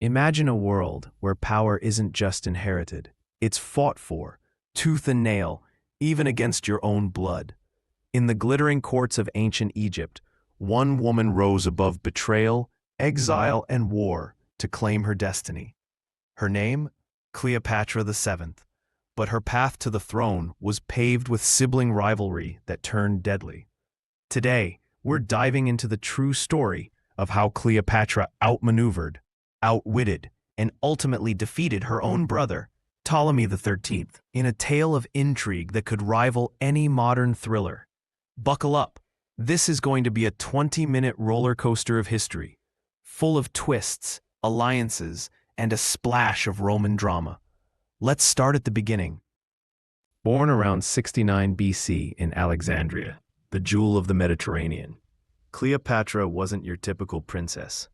Imagine a world where power isn't just inherited, it's fought for, tooth and nail, even against your own blood. In the glittering courts of ancient Egypt, one woman rose above betrayal, exile, and war to claim her destiny. Her name? Cleopatra VII. But her path to the throne was paved with sibling rivalry that turned deadly. Today, we're diving into the true story of how Cleopatra outmaneuvered, outwitted, and ultimately defeated her own brother, Ptolemy XIII, in a tale of intrigue that could rival any modern thriller. Buckle up. This is going to be a 20-minute roller coaster of history, full of twists, alliances, and a splash of Roman drama. Let's start at the beginning. Born around 69 BC in Alexandria, the jewel of the Mediterranean, Cleopatra wasn't your typical princess.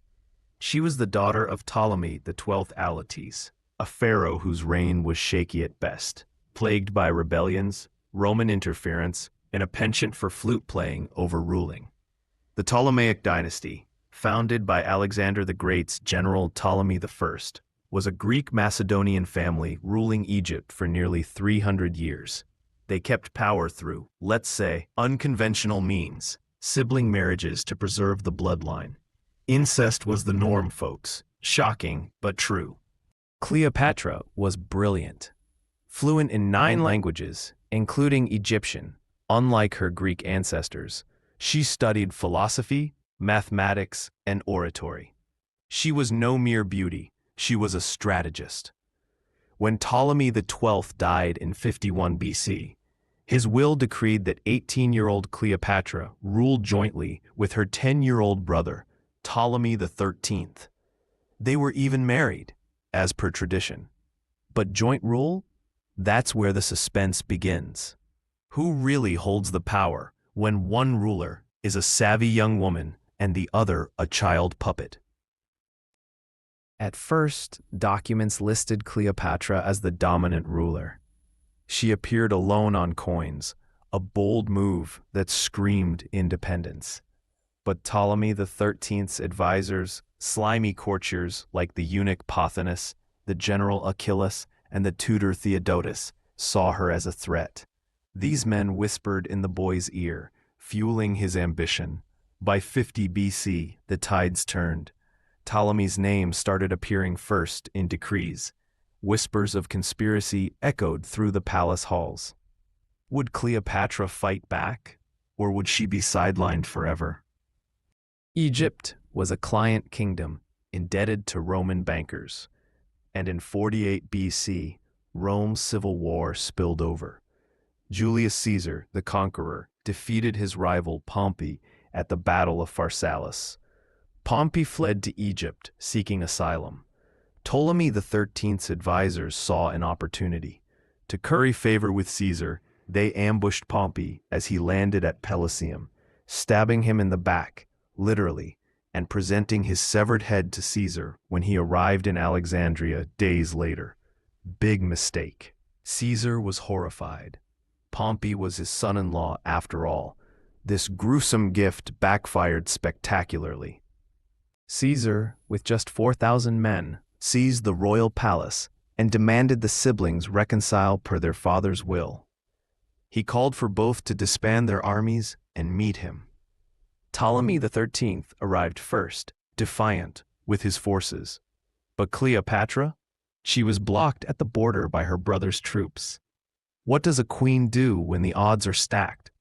She was the daughter of Ptolemy XII Auletes, a pharaoh whose reign was shaky at best, plagued by rebellions, Roman interference, and a penchant for flute playing over ruling. The Ptolemaic dynasty, founded by Alexander the Great's general Ptolemy I, was a Greek Macedonian family ruling Egypt for nearly 300 years. They kept power through, let's say, unconventional means, sibling marriages to preserve the bloodline. Incest was the norm, folks. Shocking, but true. Cleopatra was brilliant. Fluent in 9 languages, including Egyptian, unlike her Greek ancestors, she studied philosophy, mathematics, and oratory. She was no mere beauty, she was a strategist. When Ptolemy XII died in 51 BC, his will decreed that 18-year-old Cleopatra rule jointly with her 10-year-old brother, Ptolemy XIII. They were even married, as per tradition. But joint rule? That's where the suspense begins. Who really holds the power when one ruler is a savvy young woman and the other a child puppet? At first, documents listed Cleopatra as the dominant ruler. She appeared alone on coins, a bold move that screamed independence. But Ptolemy XIII's advisors, slimy courtiers like the eunuch Pothinus, the general Achillas, and the tutor Theodotus, saw her as a threat. These men whispered in the boy's ear, fueling his ambition. By 50 BC, the tides turned. Ptolemy's name started appearing first in decrees. Whispers of conspiracy echoed through the palace halls. Would Cleopatra fight back, or would she be sidelined forever? Egypt was a client kingdom, indebted to Roman bankers. And in 48 BC, Rome's civil war spilled over. Julius Caesar, the conqueror, defeated his rival Pompey at the Battle of Pharsalus. Pompey fled to Egypt, seeking asylum. Ptolemy XIII's advisors saw an opportunity. To curry favor with Caesar, they ambushed Pompey as he landed at Pelusium, stabbing him in the back, literally, and presenting his severed head to Caesar when he arrived in Alexandria days later. Big mistake. Caesar was horrified. Pompey was his son-in-law after all. This gruesome gift backfired spectacularly. Caesar, with just 4,000 men, seized the royal palace and demanded the siblings reconcile per their father's will. He called for both to disband their armies and meet him. Ptolemy XIII arrived first, defiant, with his forces. But Cleopatra? She was blocked at the border by her brother's troops. What does a queen do when the odds are stacked?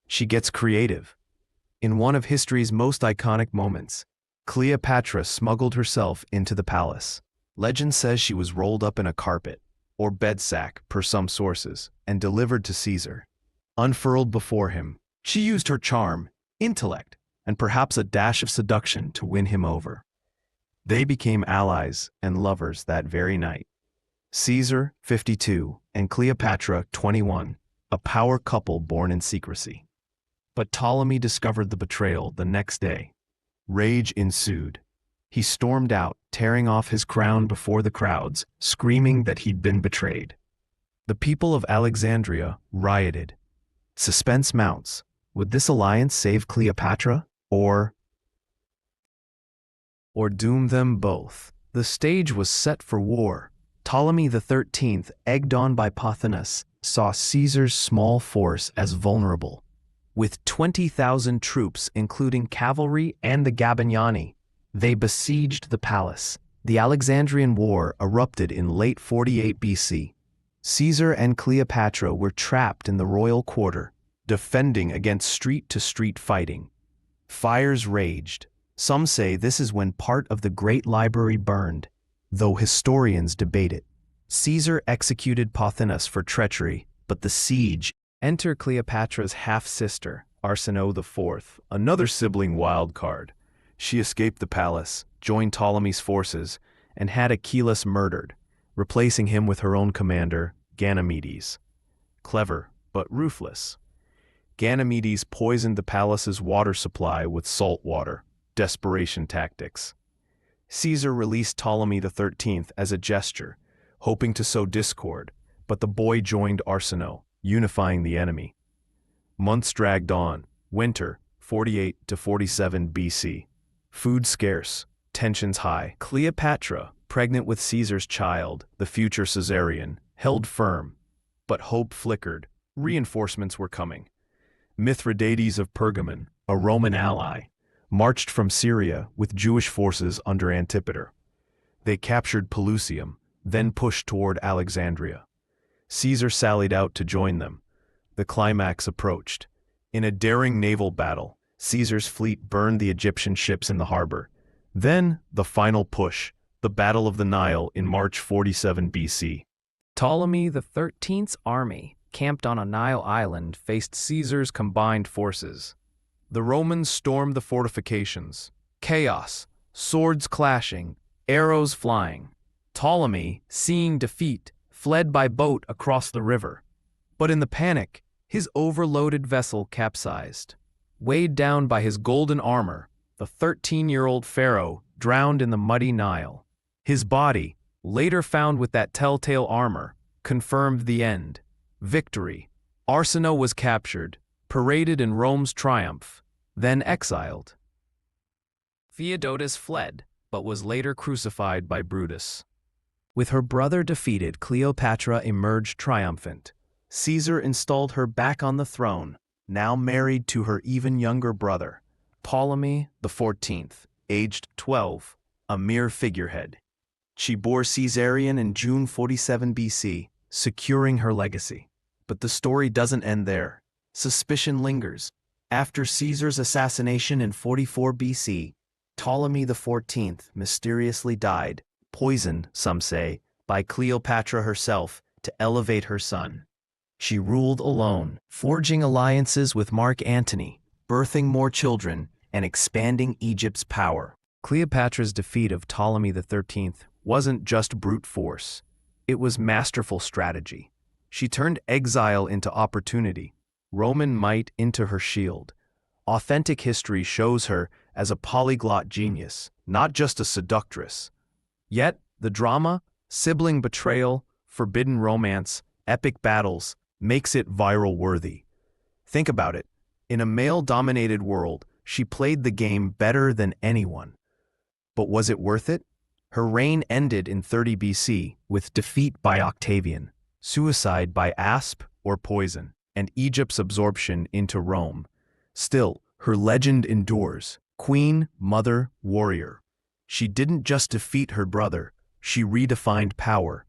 She gets creative. In one of history's most iconic moments, Cleopatra smuggled herself into the palace. Legend says she was rolled up in a carpet, or bed sack per some sources, and delivered to Caesar. Unfurled before him, she used her charm, intellect, and perhaps a dash of seduction to win him over. They became allies and lovers that very night. Caesar, 52, and Cleopatra, 21, a power couple born in secrecy. But Ptolemy discovered the betrayal the next day. Rage ensued. He stormed out, tearing off his crown before the crowds, screaming that he'd been betrayed. The people of Alexandria rioted. Suspense mounts. Would this alliance save Cleopatra, or doom them both? The stage was set for war. Ptolemy XIII, egged on by Pothinus, saw Caesar's small force as vulnerable. With 20,000 troops, including cavalry and the Gabiniani, they besieged the palace. The Alexandrian War erupted in late 48 BC. Caesar and Cleopatra were trapped in the royal quarter, defending against street-to-street fighting. Fires raged. Some say this is when part of the Great Library burned, though historians debate it. Caesar executed Pothinus for treachery, but the siege. Enter Cleopatra's half-sister, Arsinoe IV, another sibling wildcard. She escaped the palace, joined Ptolemy's forces, and had Achilles murdered, replacing him with her own commander, Ganymedes. Clever, but ruthless. Ganymedes poisoned the palace's water supply with salt water, desperation tactics. Caesar released Ptolemy XIII as a gesture, hoping to sow discord, but the boy joined Arsinoe, unifying the enemy. Months dragged on, winter, 48 to 47 BC. Food scarce, tensions high. Cleopatra, pregnant with Caesar's child, the future Caesarion, held firm. But hope flickered. Reinforcements were coming. Mithridates of Pergamon, a Roman ally, marched from Syria with Jewish forces under Antipater. They captured Pelusium, then pushed toward Alexandria. Caesar sallied out to join them. The climax approached. In a daring naval battle, Caesar's fleet burned the Egyptian ships in the harbor. Then, the final push, the Battle of the Nile in March 47 BC. Ptolemy XIII's army, camped on a Nile island, faced Caesar's combined forces. The Romans stormed the fortifications. Chaos, swords clashing, arrows flying. Ptolemy, seeing defeat, fled by boat across the river. But in the panic, his overloaded vessel capsized. Weighed down by his golden armor, the 13-year-old pharaoh drowned in the muddy Nile. His body, later found with that telltale armor, confirmed the end. Victory. Arsinoe was captured, paraded in Rome's triumph, then exiled. Theodotus fled, but was later crucified by Brutus. With her brother defeated, Cleopatra emerged triumphant. Caesar installed her back on the throne, now married to her even younger brother, Ptolemy XIV, aged 12, a mere figurehead. She bore Caesarion in June 47 BC, securing her legacy. But the story doesn't end there. Suspicion lingers. After Caesar's assassination in 44 BC, Ptolemy XIV mysteriously died, poisoned, some say, by Cleopatra herself to elevate her son. She ruled alone, forging alliances with Mark Antony, birthing more children, and expanding Egypt's power. Cleopatra's defeat of Ptolemy XIII wasn't just brute force. It was masterful strategy. She turned exile into opportunity, Roman might into her shield. Authentic history shows her as a polyglot genius, not just a seductress. Yet, the drama, sibling betrayal, forbidden romance, epic battles, makes it viral-worthy. Think about it. In a male-dominated world, she played the game better than anyone. But was it worth it? Her reign ended in 30 BC with defeat by Octavian, suicide by asp or poison, and Egypt's absorption into Rome. Still, her legend endures. Queen, mother, warrior. She didn't just defeat her brother, she redefined power,